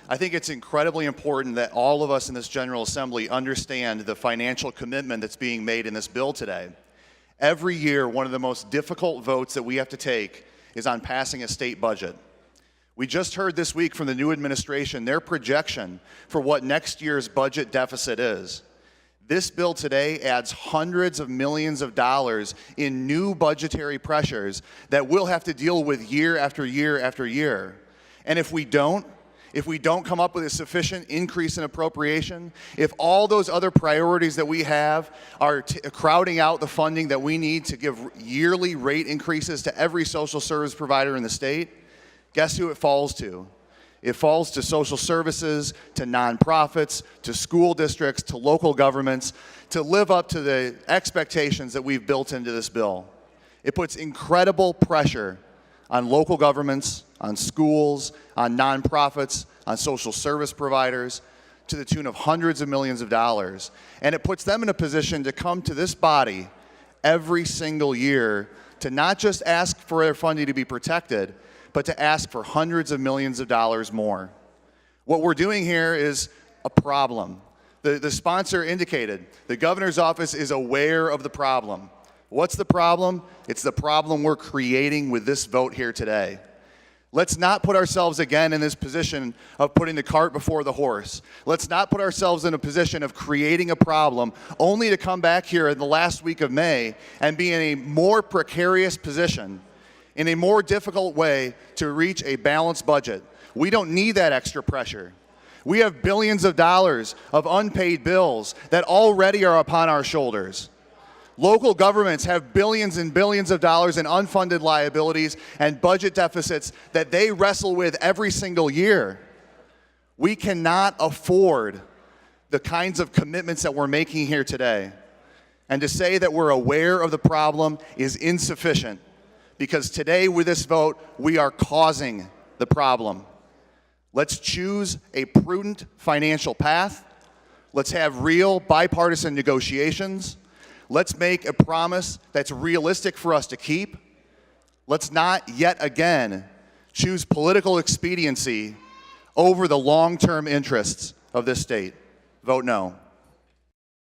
I think it's incredibly important that all of us in this General Assembly understand the financial commitment that's being made in this bill today. Every year, one of the most difficult votes that we have to take is on passing a state budget. We just heard this week from the new administration their projection for what next year's budget deficit is. This bill today adds hundreds of millions of dollars in new budgetary pressures that we'll have to deal with year after year after year. And if we don't come up with a sufficient increase in appropriation, if all those other priorities that we have are crowding out the funding that we need to give yearly rate increases to every social service provider in the state, guess who it falls to? It falls to social services, to nonprofits, to school districts, to local governments, to live up to the expectations that we've built into this bill. It puts incredible pressure on local governments, on schools, on nonprofits, on social service providers, to the tune of hundreds of millions of dollars. And it puts them in a position to come to this body every single year to not just ask for their funding to be protected, but to ask for hundreds of millions of dollars more. What we're doing here is a problem. The sponsor indicated the governor's office is aware of the problem. What's the problem? It's the problem we're creating with this vote here today. Let's not put ourselves again in this position of putting the cart before the horse. Let's not put ourselves in a position of creating a problem only to come back here in the last week of May and be in a more precarious position, in a more difficult way to reach a balanced budget. We don't need that extra pressure. We have billions of dollars of unpaid bills that already are upon our shoulders. Local governments have billions and billions of dollars in unfunded liabilities and budget deficits that they wrestle with every single year. We cannot afford the kinds of commitments that we're making here today. And to say that we're aware of the problem is insufficient, because today with this vote, we are causing the problem. Let's choose a prudent financial path. Let's have real bipartisan negotiations. Let's make a promise that's realistic for us to keep. Let's not yet again choose political expediency over the long-term interests of this state. Vote no.